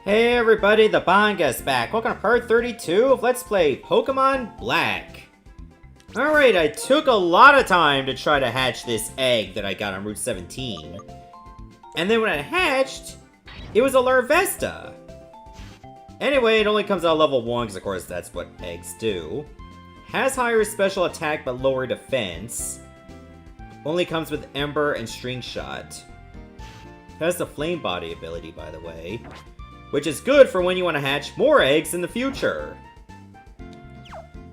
Hey everybody, the Banga's back. Welcome to part 32 of Let's Play Pokemon Black. Alright, I took a lot of time to try to hatch this egg that I got on Route 17. And then when it hatched, it was a Larvesta. Anyway, it only comes out level 1, because of course that's what eggs do. Has higher special attack but lower defense. Only comes with Ember and String Shot. Has the Flame Body ability, by the way. Which is good for when you want to hatch more eggs in the future.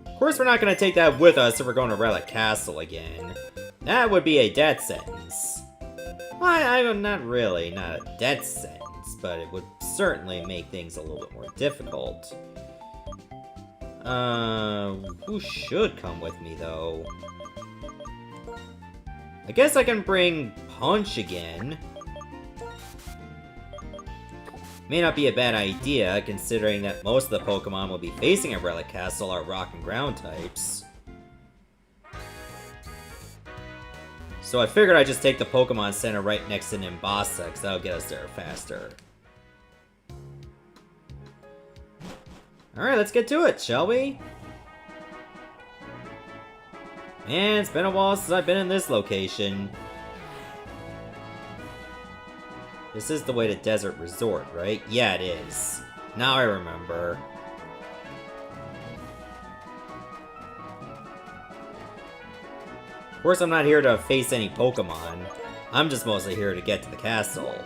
Of course, we're not going to take that with us if we're going to Relic Castle again. That would be a death sentence. Well, not really, not a death sentence, but it would certainly make things a little bit more difficult. Who should come with me, though? I guess I can bring Punch again. May not be a bad idea, considering that most of the Pokemon we'll be facing at Relic Castle are Rock and Ground types. So I figured I'd just take the Pokemon Center right next to Nimbasa, because that'll get us there faster. Alright, let's get to it, shall we? Man, it's been a while since I've been in this location. This is the way to Desert Resort, right? Yeah, it is. Now I remember. Of course, I'm not here to face any Pokemon. I'm just mostly here to get to the castle.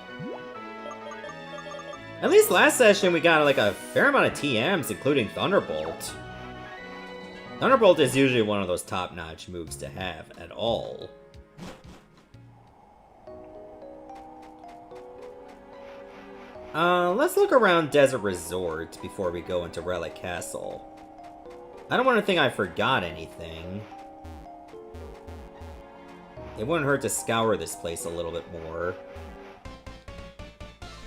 At least last session we got like a fair amount of TMs, including Thunderbolt. Thunderbolt is usually one of those top-notch moves to have at all. Let's look around Desert Resort before we go into Relic Castle. I don't want to think I forgot anything. It wouldn't hurt to scour this place a little bit more.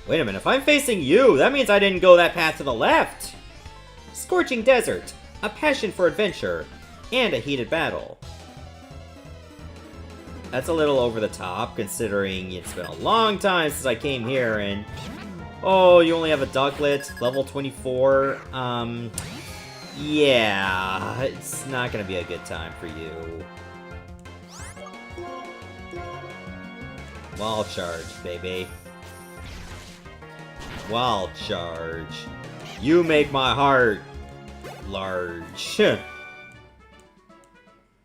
Wait a minute, if I'm facing you, that means I didn't go that path to the left! Scorching Desert, a passion for adventure, and a heated battle. That's a little over the top, considering it's been a long time since I came here and... Oh, you only have a Ducklet, level 24. Yeah, it's not gonna be a good time for you. Wall charge, baby. Wall charge. You make my heart large.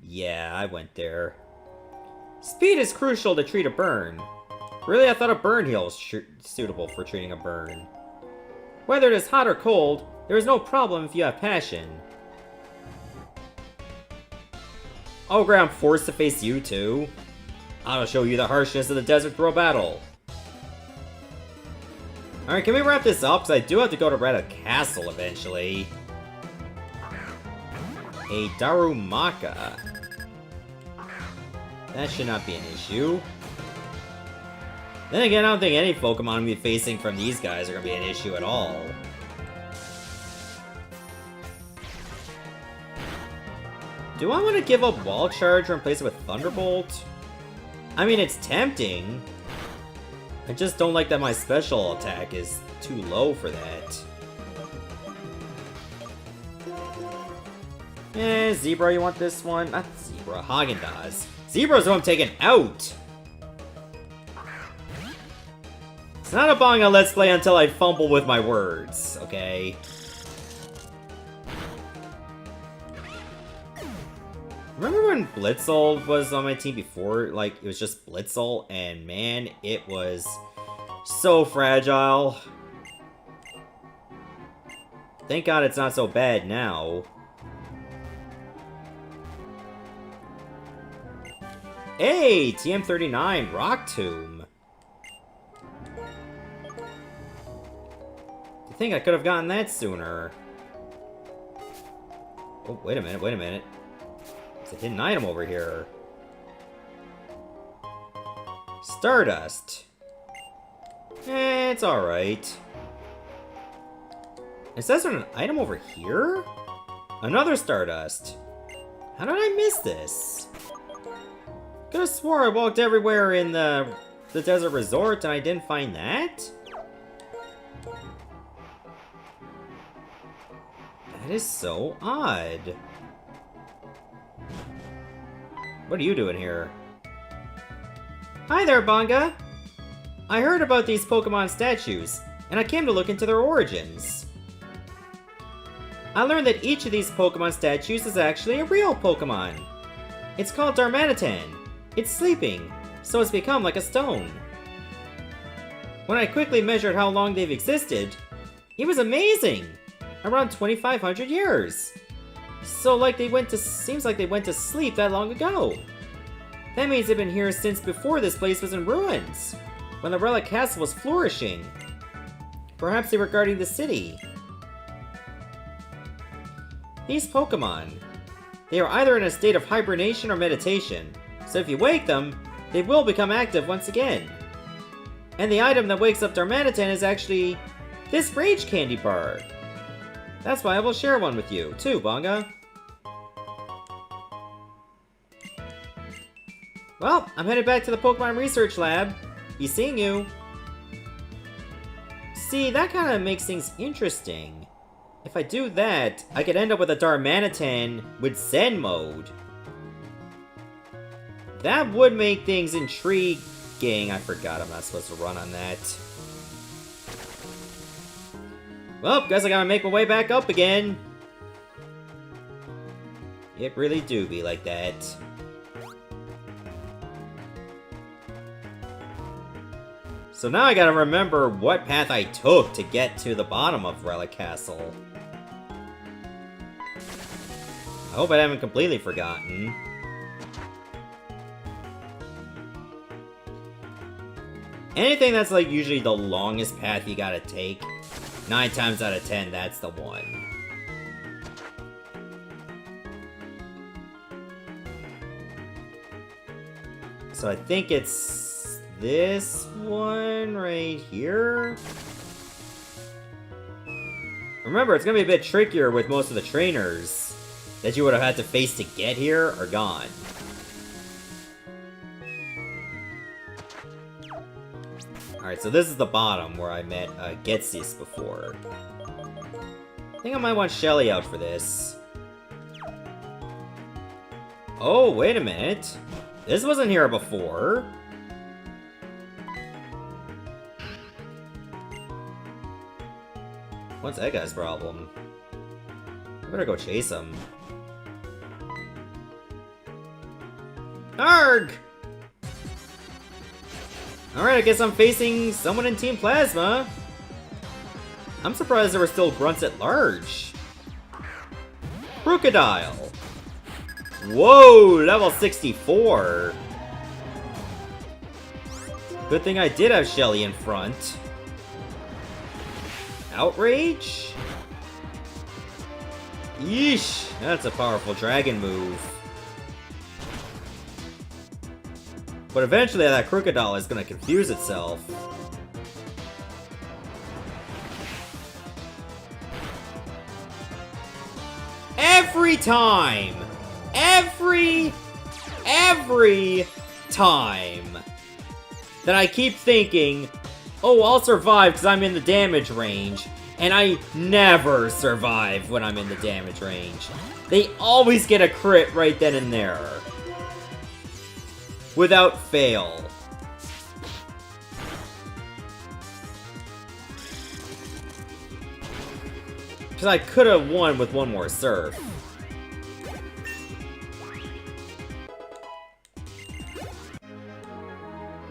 Yeah, I went there. Speed is crucial to treat a burn. Really, I thought a burn heal was suitable for treating a burn. Whether it is hot or cold, there is no problem if you have passion. Oh great, I'm forced to face you too? I'll show you the harshness of the Desert Throw battle. Alright, can we wrap this up? Because I do have to go to Relic Castle eventually. A Darumaka. That should not be an issue. Then again, I don't think any Pokemon I'm going to be facing from these guys are going to be an issue at all. Do I want to give up Wall Charge or replace it with Thunderbolt? I mean, it's tempting. I just don't like that my special attack is too low for that. Zebra, you want this one? Not Zebra, Haagen-Dazs. Zebra's who I'm taking out! It's not a Banga Let's Play until I fumble with my words, okay? Remember when Blitzel was on my team before? Like, it was just Blitzel, and man, it was so fragile. Thank God it's not so bad now. Hey, TM39, Rock Tomb. I think I could have gotten that sooner. Oh, wait a minute, wait a minute. There's a hidden item over here. Stardust. It's alright. It says there's an item over here? Another Stardust. How did I miss this? Could have swore I walked everywhere in the Desert Resort and I didn't find that? That is so odd. What are you doing here? Hi there, Banga! I heard about these Pokemon statues, and I came to look into their origins. I learned that each of these Pokemon statues is actually a real Pokemon. It's called Darmanitan. It's sleeping, so it's become like a stone. When I quickly measured how long they've existed, it was amazing! Around 2,500 years! So seems like they went to sleep that long ago. That means they've been here since before this place was in ruins, when the Relic Castle was flourishing. Perhaps they were guarding the city. These Pokemon, they are either in a state of hibernation or meditation, so if you wake them, they will become active once again. And the item that wakes up Darmanitan is actually this Rage Candy bar. That's why I will share one with you, too, Banga. Well, I'm headed back to the Pokemon Research Lab. Be seeing you. See, that kind of makes things interesting. If I do that, I could end up with a Darmanitan with Zen mode. That would make things intriguing. I forgot I'm not supposed to run on that. Well, guess I gotta make my way back up again. It really do be like that. So now I gotta remember what path I took to get to the bottom of Relic Castle. I hope I haven't completely forgotten. Anything that's like usually the longest path you gotta take, 9 times out of 10, that's the one. So I think it's this one right here? Remember, it's gonna be a bit trickier with most of the trainers that you would have had to face to get here are gone. Alright, so this is the bottom where I met Getsis before. I think I might want Shelly out for this. Oh, wait a minute. This wasn't here before. What's that guy's problem? I better go chase him. Arg! Alright, I guess I'm facing someone in Team Plasma. I'm surprised there were still grunts at large. Crocodile. Whoa, level 64. Good thing I did have Shelly in front. Outrage? Yeesh, that's a powerful dragon move. But eventually that Crocodile is gonna confuse itself. Every time! Every time that I keep thinking, oh, I'll survive because I'm in the damage range, and I never survive when I'm in the damage range. They always get a crit right then and there. Without fail. Because I could have won with one more serve.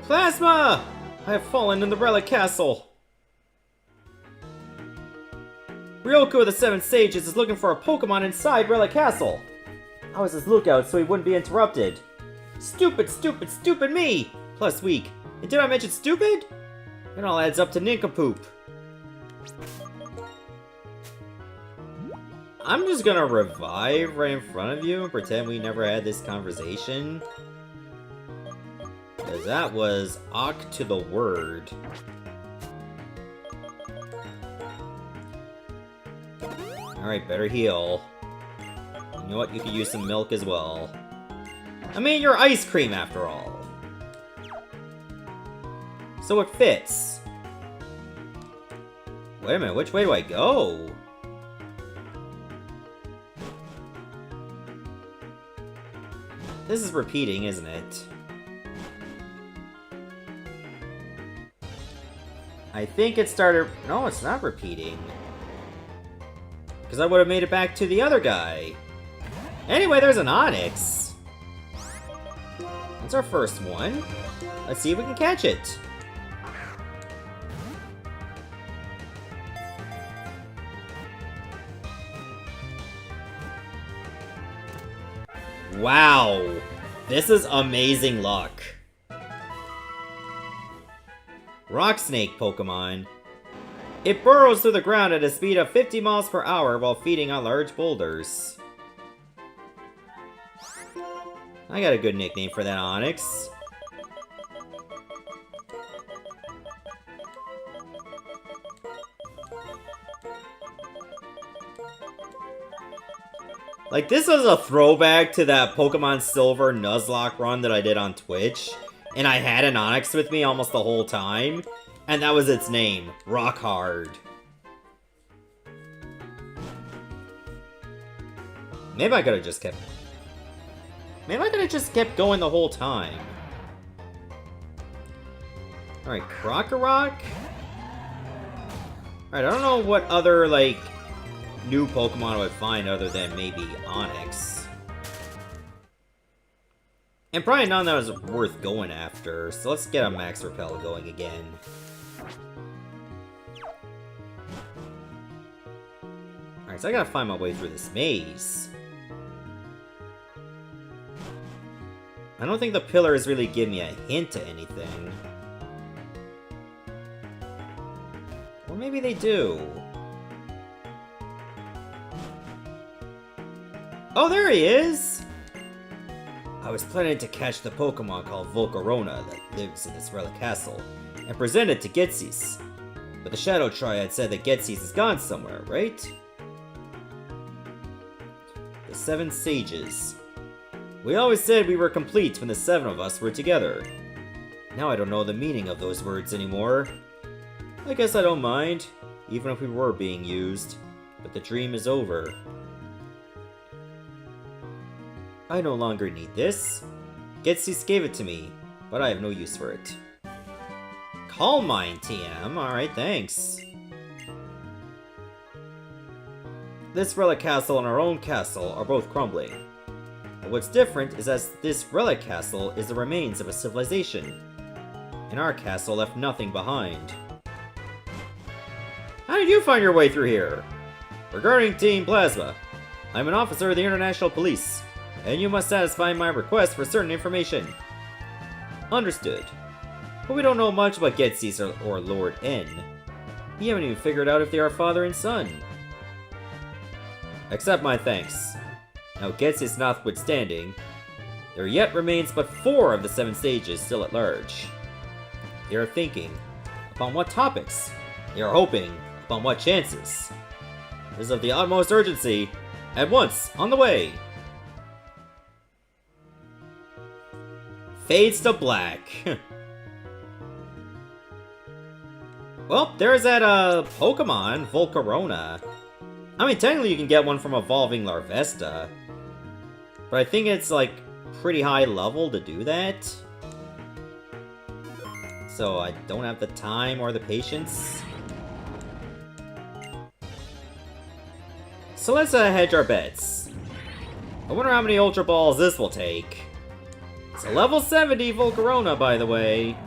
Plasma! I have fallen in the Relic Castle. Ryoku of the Seven Sages is looking for a Pokemon inside Relic Castle. I was his lookout so he wouldn't be interrupted. Stupid, stupid, stupid me! Plus weak. And did I mention stupid? It all adds up to nincompoop. I'm just gonna revive right in front of you and pretend we never had this conversation. Because that was Ock to the word. Alright, better heal. You know what? You could use some milk as well. I mean, you're ice cream after all. So it fits. Wait a minute, which way do I go? This is repeating, isn't it? I think it started... No, it's not repeating. Because I would have made it back to the other guy. Anyway, there's an Onix. That's our first one. Let's see if we can catch it. Wow. This is amazing luck. Rock Snake Pokemon. It burrows through the ground at a speed of 50 miles per hour while feeding on large boulders. I got a good nickname for that Onix. Like, this is a throwback to that Pokemon Silver Nuzlocke run that I did on Twitch. And I had an Onix with me almost the whole time. And that was its name, Rock Hard. Maybe I could've just kept... Maybe I could've just kept going the whole time. Alright, Krokorok? Alright, I don't know what other, like, new Pokemon I would find other than maybe Onix. And probably none that was worth going after, so let's get a Max Repel going again. Alright, so I gotta find my way through this maze. I don't think the pillars really give me a hint to anything. Or maybe they do. Oh, there he is! I was planning to catch the Pokemon called Volcarona that lives in this Relic Castle, and present it to Getsis. But the Shadow Triad said that Getsis is gone somewhere, right? The 7 Sages. We always said we were complete when the 7 of us were together. Now I don't know the meaning of those words anymore. I guess I don't mind, even if we were being used. But the dream is over. I no longer need this. Getsis gave it to me, but I have no use for it. Calm Mind, TM. Alright, thanks. This Relic Castle and our own castle are both crumbling. But what's different is that this Relic Castle is the remains of a civilization, and our castle left nothing behind. How did you find your way through here? Regarding Team Plasma, I'm an officer of the International Police, and you must satisfy my request for certain information. Understood. But we don't know much about Getsis or Lord N. We haven't even figured out if they are father and son. Accept my thanks. Now Getsis notwithstanding, there yet remains but 4 of the 7 sages still at large. They are thinking, upon what topics? They are hoping, upon what chances? It is of the utmost urgency. At once, on the way! Fades to black. Well, there's that, Pokemon, Volcarona. I mean, technically you can get one from evolving Larvesta. But I think it's, like, pretty high level to do that. So I don't have the time or the patience. So let's, hedge our bets. I wonder how many Ultra Balls this will take. It's a level 70 Volcarona, by the way.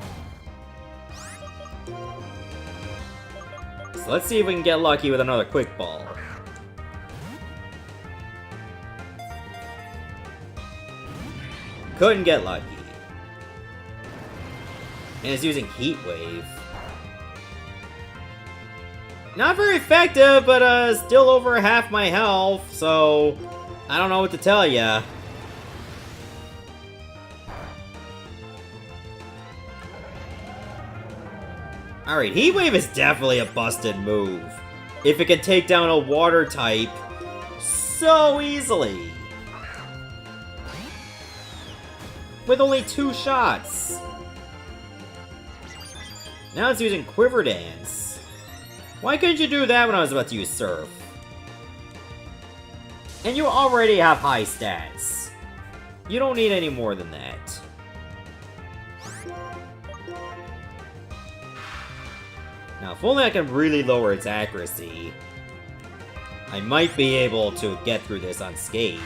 So let's see if we can get lucky with another Quick Ball. Couldn't get lucky. And it's using Heat Wave. Not very effective, but still over half my health, so I don't know what to tell ya. Alright, Heat Wave is definitely a busted move. If it can take down a water type so easily. With only 2 shots. Now it's using Quiver Dance. Why couldn't you do that when I was about to use Surf? And you already have high stats. You don't need any more than that. Now, if only I can really lower its accuracy, I might be able to get through this unscathed.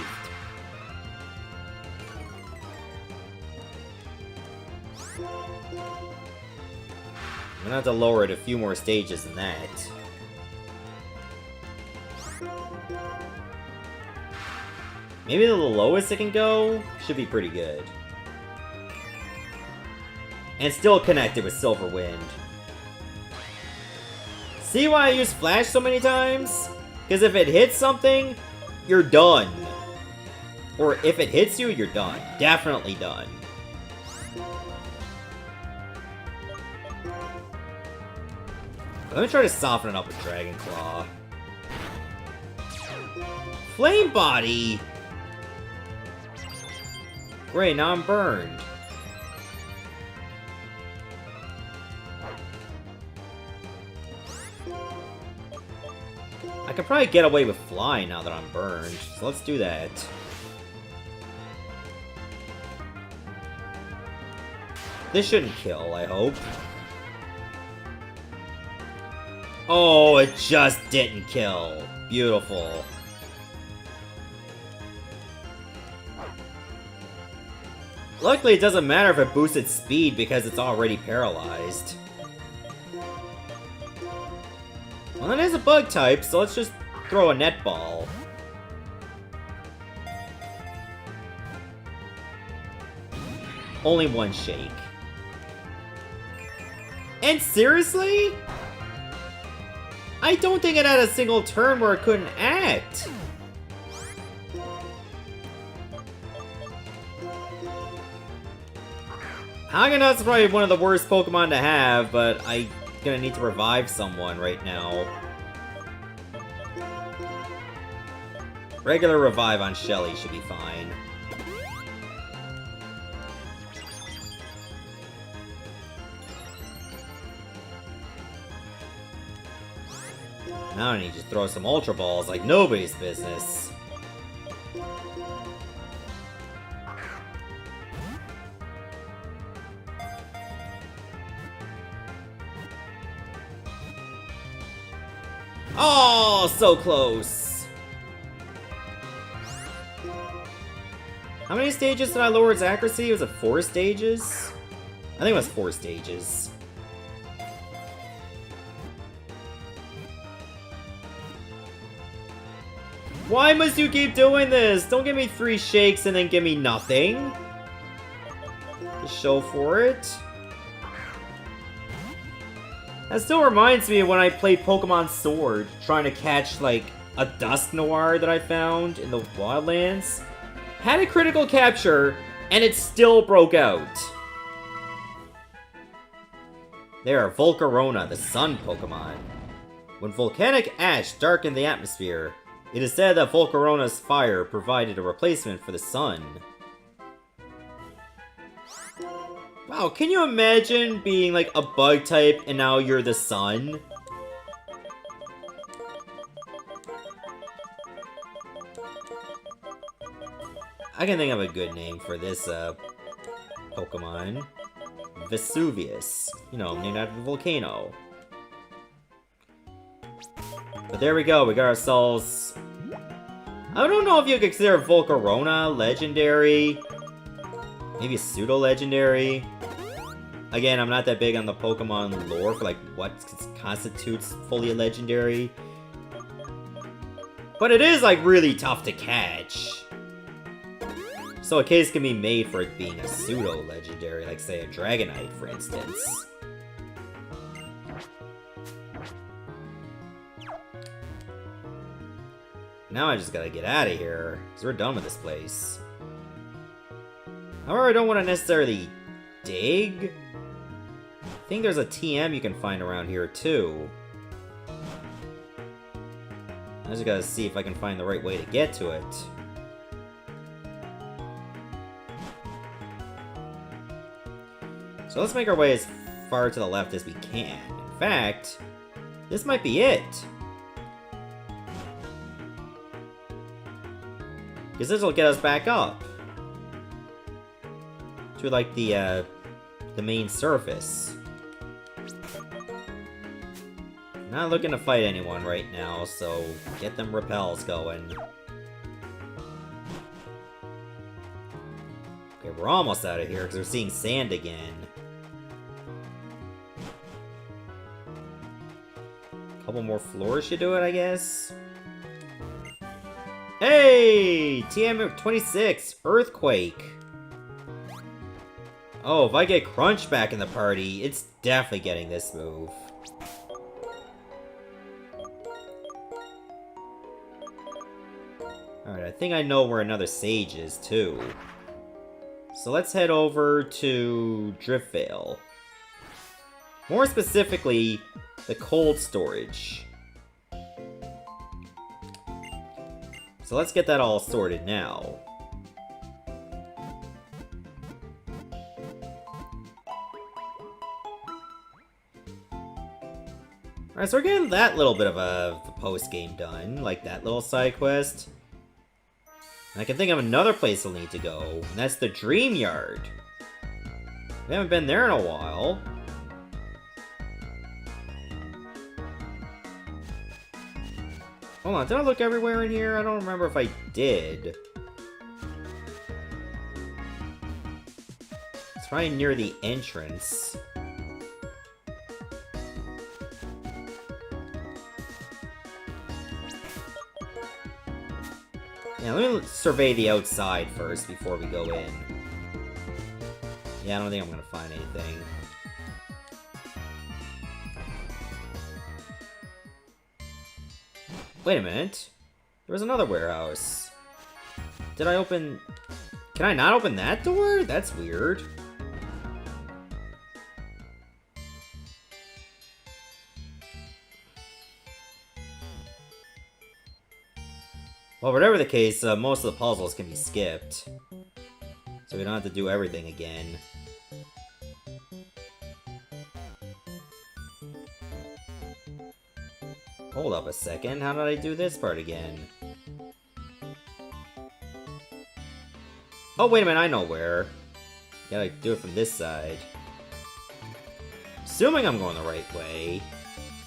I'm gonna have to lower it a few more stages than that. Maybe the lowest it can go should be pretty good. And still connected with Silver Wind. See why I use Flash so many times? Because if it hits something, you're done. Or if it hits you, you're done. Definitely done. Let me try to soften it up with Dragon Claw. Flame Body! Great, now I'm burned. I could probably get away with flying now that I'm burned, so let's do that. This shouldn't kill, I hope. Oh, it just didn't kill. Beautiful. Luckily, it doesn't matter if it boosts its speed because it's already paralyzed. Well, it is a bug type, so let's just throw a netball. Only one shake. And seriously? I don't think it had a single turn where it couldn't act. Hagenut's probably one of the worst Pokemon to have, but I'm gonna need to revive someone right now. Regular revive on Shelly should be fine. Now I need to throw some Ultra Balls like nobody's business. Oh, so close! How many stages did I lower its accuracy? Was it 4 stages? I think it was 4 stages. Why must you keep doing this? Don't give me 3 shakes and then give me nothing. Just show for it. That still reminds me of when I played Pokemon Sword, trying to catch, like, a Dusknoir that I found in the Wildlands. Had a critical capture, and it still broke out. There, Volcarona, the Sun Pokemon. When volcanic ash darkened the atmosphere, it is said that Volcarona's fire provided a replacement for the sun. Wow, can you imagine being like a bug type and now you're the sun? I can think of a good name for this Pokemon. Vesuvius. You know, named after the volcano. But there we go, we got ourselves... I don't know if you consider Volcarona legendary. Maybe pseudo-legendary. Again, I'm not that big on the Pokemon lore for like what constitutes fully legendary. But it is like really tough to catch. So a case can be made for it being a pseudo-legendary, like say a Dragonite, for instance. Now I just gotta get out of here, because we're done with this place. However, I don't want to necessarily dig. I think there's a TM you can find around here, too. I just gotta see if I can find the right way to get to it. So let's make our way as far to the left as we can. In fact, this might be it. Because this will get us back up. to like the main surface. Not looking to fight anyone right now, so get them repels going. Okay, we're almost out of here because we're seeing sand again. Couple more floors should do it, I guess. Hey! TM26, Earthquake. Oh, if I get Crunch back in the party, it's definitely getting this move. Alright, I think I know where another sage is, too. So let's head over to Driftvale. More specifically, the cold storage. So let's get that all sorted now. Alright, so we're getting that little bit of a post-game done, like that little side quest. And I can think of another place we'll need to go, and that's the Dream Yard. We haven't been there in a while. Hold on, did I look everywhere in here? I don't remember if I did. It's right near the entrance. Yeah, let me survey the outside first before we go in. Yeah, I don't think I'm gonna find anything. Wait a minute. There was another warehouse. Did I open... Can I not open that door? That's weird. Well, whatever the case, most of the puzzles can be skipped. So we don't have to do everything again. Hold up a second, how did I do this part again? Oh, wait a minute, I know where. Gotta do it from this side. Assuming I'm going the right way.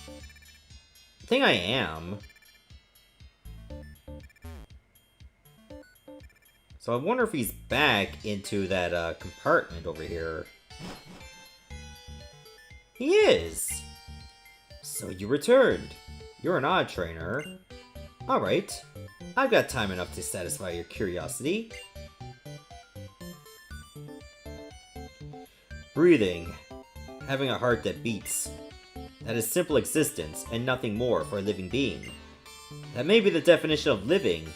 I think I am. So I wonder if he's back into that compartment over here. He is! So you returned. You're an odd trainer. Alright. I've got time enough to satisfy your curiosity. Breathing. Having a heart that beats. That is simple existence and nothing more for a living being. That may be the definition of living,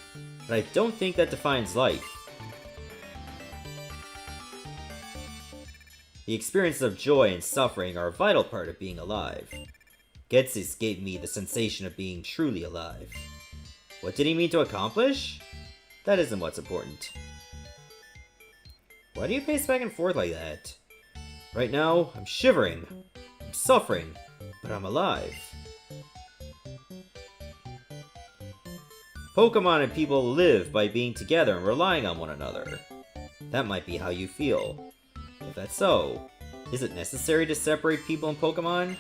but I don't think that defines life. The experiences of joy and suffering are a vital part of being alive. Getsis gave me the sensation of being truly alive. What did he mean to accomplish? That isn't what's important. Why do you pace back and forth like that? Right now, I'm shivering. I'm suffering, but I'm alive. Pokemon and people live by being together and relying on one another. That might be how you feel. If that's so, is it necessary to separate people and Pokemon?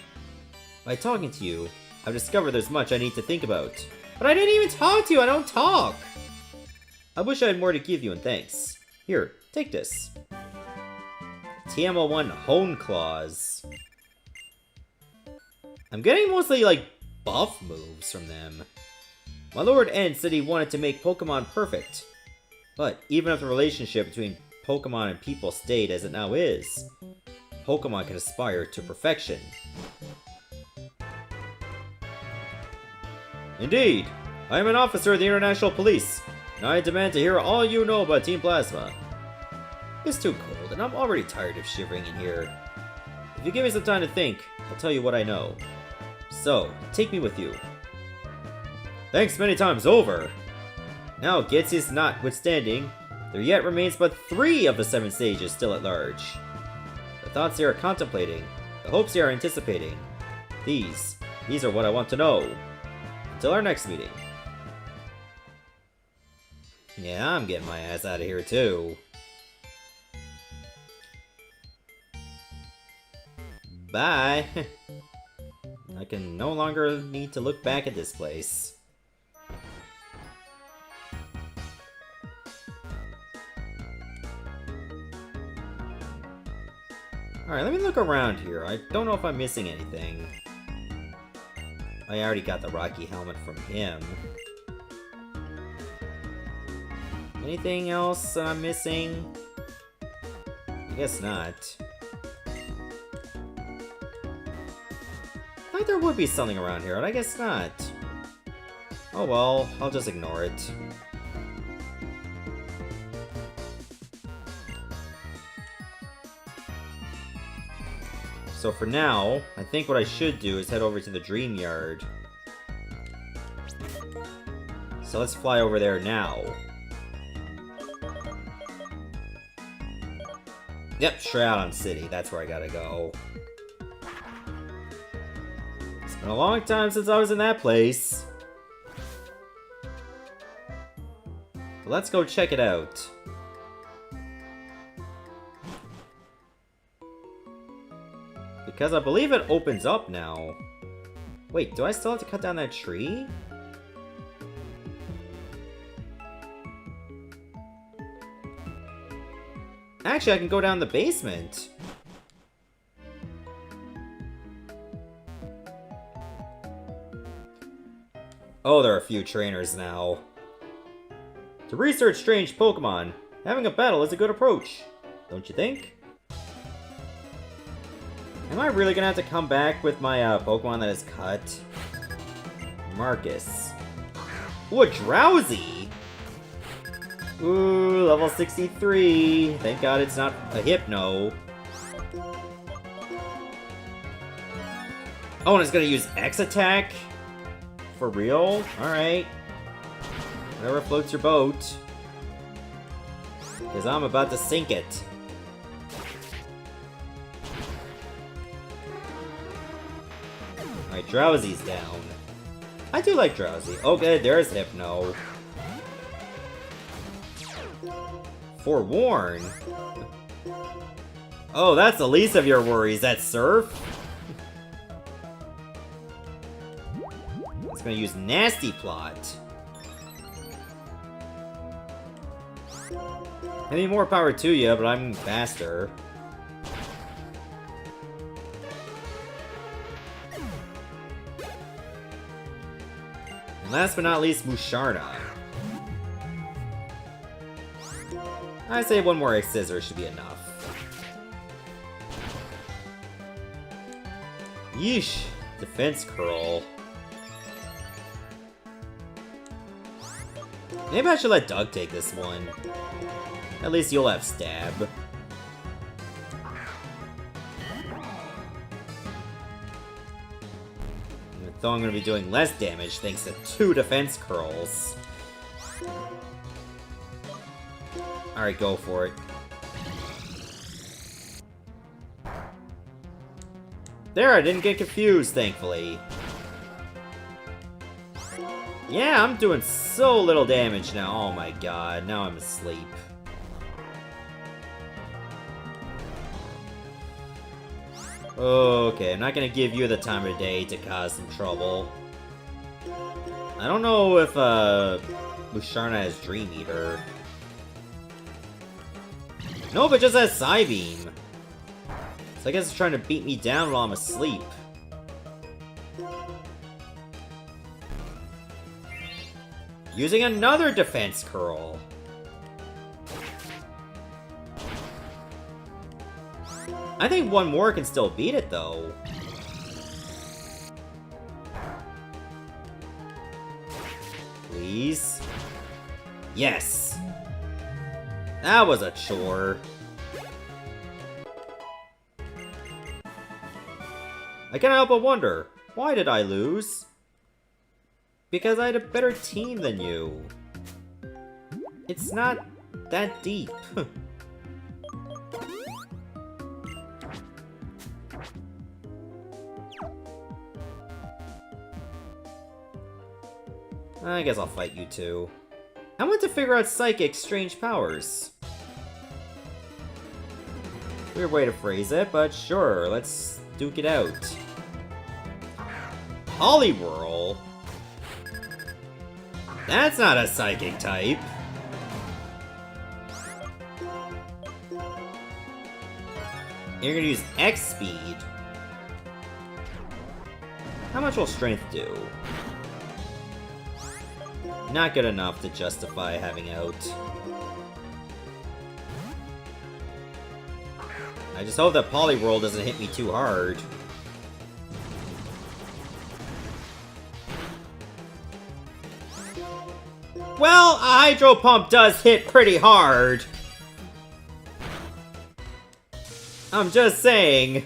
By talking to you, I've discovered there's much I need to think about. But I didn't even talk to you! I don't talk! I wish I had more to give you, and thanks. Here, take this. TM01 Hone Claws. I'm getting mostly, like, buff moves from them. My Lord N said he wanted to make Pokemon perfect. But even if the relationship between Pokemon and people stayed as it now is, Pokemon can aspire to perfection. Indeed, I am an officer of the International Police, and I demand to hear all you know about Team Plasma. It's too cold, and I'm already tired of shivering in here. If you give me some time to think, I'll tell you what I know. So, take me with you. Thanks many times over! Now, Getsis notwithstanding, there yet remains but 3 of the 7 sages still at large. The thoughts they are contemplating, the hopes they are anticipating. These are what I want to know. Until our next meeting. Yeah, I'm getting my ass out of here too. Bye. I can no longer need to look back at this place. Alright, let me look around here. I don't know if I'm missing anything. I already got the Rocky helmet from him. Anything else I'm missing? I guess not. I thought there would be something around here, but I guess not. Oh well, I'll just ignore it. So for now, I think what I should do is head over to the Dream Yard. So let's fly over there now. Yep, Shroudon City, that's where I gotta go. It's been a long time since I was in that place. But let's go check it out. Because I believe it opens up now. Wait, do I still have to cut down that tree? Actually, I can go down the basement. Oh, there are a few trainers now. To research strange Pokemon, having a battle is a good approach, don't you think? Am I really gonna have to come back with my Pokemon that is cut? Marcus. Ooh, a Drowsy! Ooh, level 63. Thank God it's not a Hypno. Oh, and it's gonna use X-Attack? For real? Alright. Whatever floats your boat. Because I'm about to sink it. Alright, Drowsy's down. I do like Drowsy. Okay, there's Hypno. Forewarn? Oh, that's the least of your worries, that Surf? It's gonna use Nasty Plot. I mean, more power to you, but I'm faster. And last but not least, Musharna. I say one more Scissor should be enough. Yeesh, Defense Curl. Maybe I should let Doug take this one. At least you'll have Stab. Though I'm gonna be doing less damage thanks to 2 Defense Curls. Alright, go for it. There, I didn't get confused, thankfully. Yeah, I'm doing so little damage now. Oh my god, now I'm asleep. Okay, I'm not gonna give you the time of day to cause some trouble. I don't know if, Musharna has Dream Eater. Nope, it just has Psybeam. So I guess it's trying to beat me down while I'm asleep. Using another Defense Curl. I think one more can still beat it, though. Please? Yes! That was a chore. I can't help but wonder, why did I lose? Because I had a better team than you. It's not that deep. I guess I'll fight you too. I want to figure out Psychic's strange powers. Weird way to phrase it, but sure, let's duke it out. Poliwhirl? That's not a psychic type. You're gonna use X speed. How much will strength do? Not good enough to justify having out. I just hope that Poliwhirl doesn't hit me too hard. Well, a Hydro Pump does hit pretty hard. I'm just saying.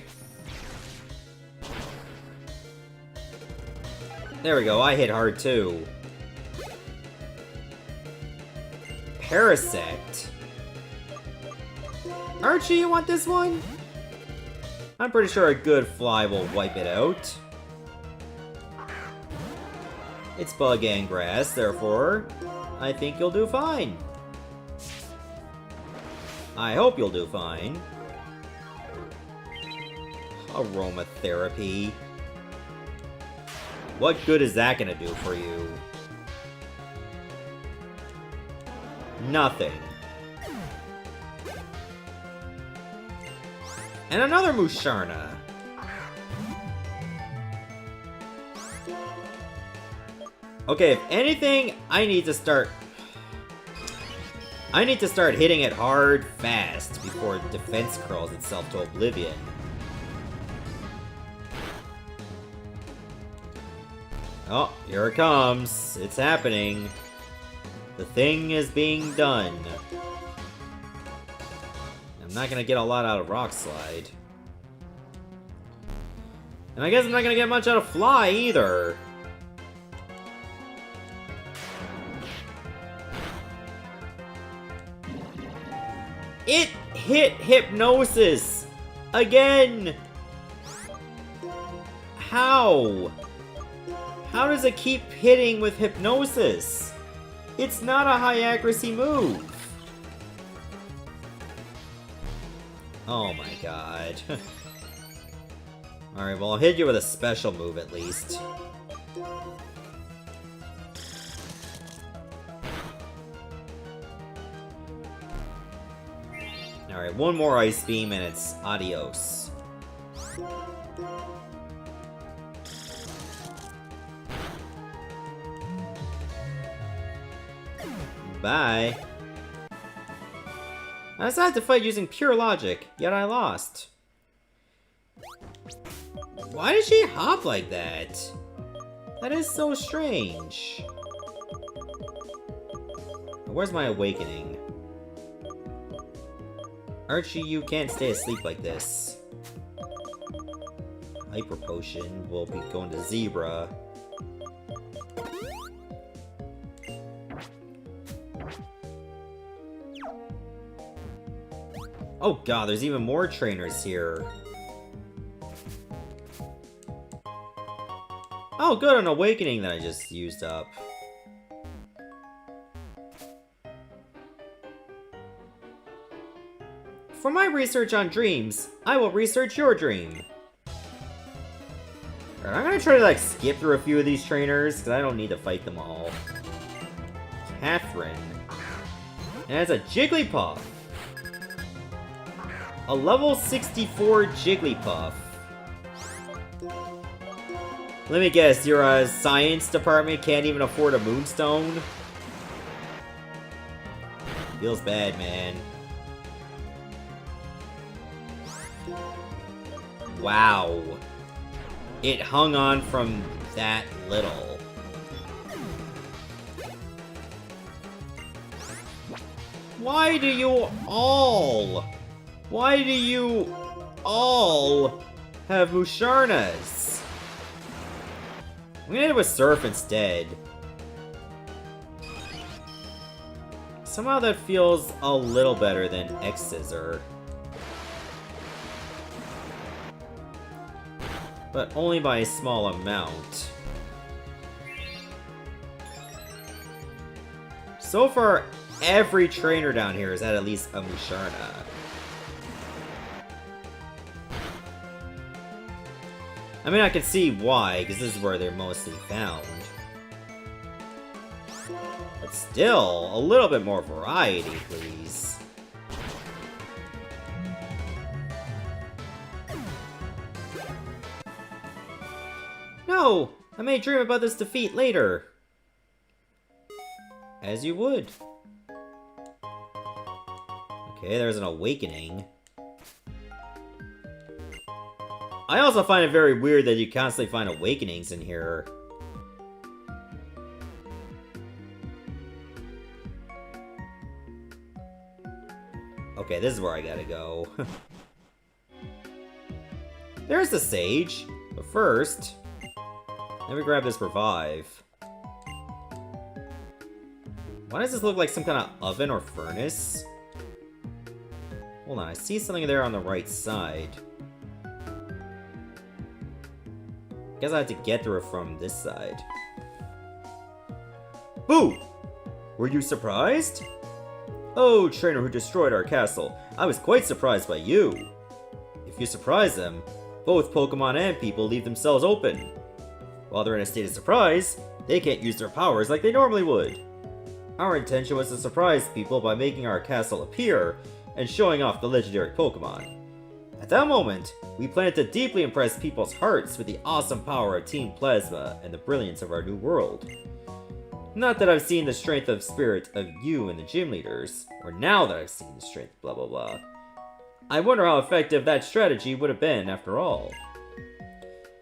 There we go, I hit hard too. Parasect. Archie, you want this one? I'm pretty sure a good fly will wipe it out. It's bug and grass, therefore, I think you'll do fine. I hope you'll do fine. Aromatherapy. What good is that gonna do for you? Nothing. And another Musharna. Okay, if anything, I need to start hitting it hard, fast, before defense curls itself to oblivion. Oh, here it comes. It's happening. The thing is being done. I'm not gonna get a lot out of Rock Slide. And I guess I'm not gonna get much out of Fly, either. It hit Hypnosis! Again! How? How does it keep hitting with Hypnosis? It's not a high accuracy move. Oh my god. Alright, well I'll hit you with a special move at least. Alright, one more Ice Beam and it's adios. Bye. I decided to fight using pure logic, yet I lost. Why did she hop like that? That is so strange. Where's my awakening? Archie, you can't stay asleep like this. Hyper Potion will be going to Zebra. Oh god, there's even more trainers here. Oh good, an awakening that I just used up. For my research on dreams, I will research your dream. Alright, I'm gonna try to like skip through a few of these trainers, because I don't need to fight them all. Catherine. And it's a Jigglypuff. A level 64 Jigglypuff. Let me guess, your science department can't even afford a Moonstone? Feels bad, man. Wow. It hung on from that little. Why do you all have Musharnas? I'm gonna hit it with Surf instead. Somehow that feels a little better than X-Scissor. But only by a small amount. So far, every trainer down here has had at least a Musharna. I mean, I can see why, because this is where they're mostly found. But still, a little bit more variety, please. No! I may dream about this defeat later. As you would. Okay, there's an awakening. I also find it very weird that you constantly find awakenings in here. Okay, this is where I gotta go. There's the sage. But first, let me grab this revive. Why does this look like some kind of oven or furnace? Hold on, I see something there on the right side. Guess I have to get through it from this side. Boo! Were you surprised? Oh, trainer who destroyed our castle. I was quite surprised by you. If you surprise them, both Pokemon and people leave themselves open. While they're in a state of surprise, they can't use their powers like they normally would. Our intention was to surprise people by making our castle appear and showing off the legendary Pokemon. At that moment, we planned to deeply impress people's hearts with the awesome power of Team Plasma and the brilliance of our new world. Not that I've seen the strength of spirit of you and the gym leaders, or now that I've seen the strength blah blah blah. I wonder how effective that strategy would have been after all.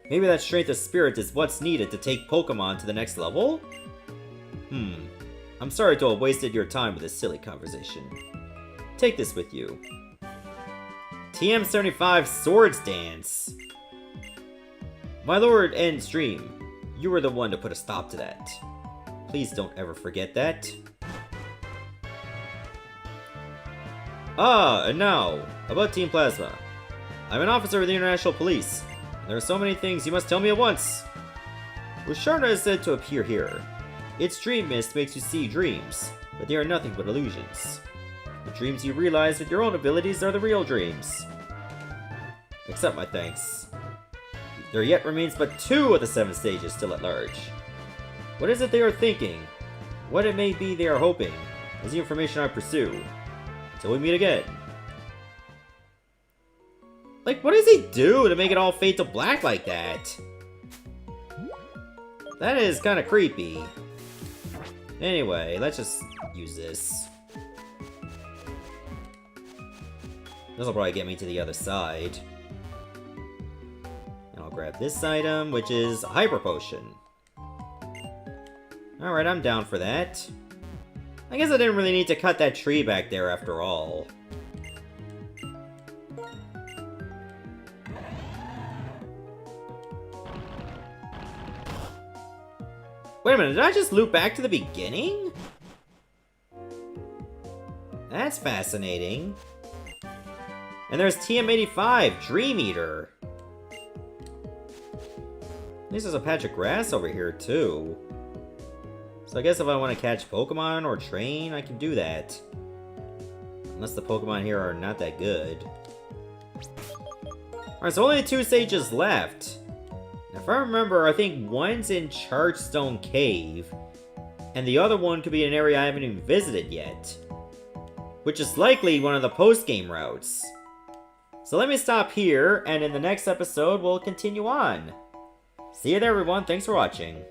Maybe that strength of spirit is what's needed to take Pokemon to the next level? I'm sorry to have wasted your time with this silly conversation. Take this with you. TM75 Swords Dance. My lord and stream, you were the one to put a stop to that. Please don't ever forget that. Ah, and now, about Team Plasma. I'm an officer of the International Police, and there are so many things you must tell me at once. Volcarona is said to appear here. Its dream mist makes you see dreams, but they are nothing but illusions. The dreams you realize with your own abilities are the real dreams. Accept my thanks. There yet remains but 2 of the 7 stages still at large. What is it they are thinking? What it may be they are hoping is the information I pursue. Until we meet again. Like, what does he do to make it all fade to black like that? That is kind of creepy. Anyway, let's just use this. This will probably get me to the other side. And I'll grab this item, which is a Hyper Potion. Alright, I'm down for that. I guess I didn't really need to cut that tree back there after all. Wait a minute, did I just loop back to the beginning? That's fascinating. And there's TM85, Dream Eater. At least there's a patch of grass over here, too. So I guess if I want to catch Pokemon or train, I can do that. Unless the Pokemon here are not that good. Alright, so only 2 stages left. Now, if I remember, I think one's in Chargestone Cave, and the other one could be an area I haven't even visited yet. Which is likely one of the post-game routes. So let me stop here, and in the next episode, we'll continue on. See you there, everyone. Thanks for watching.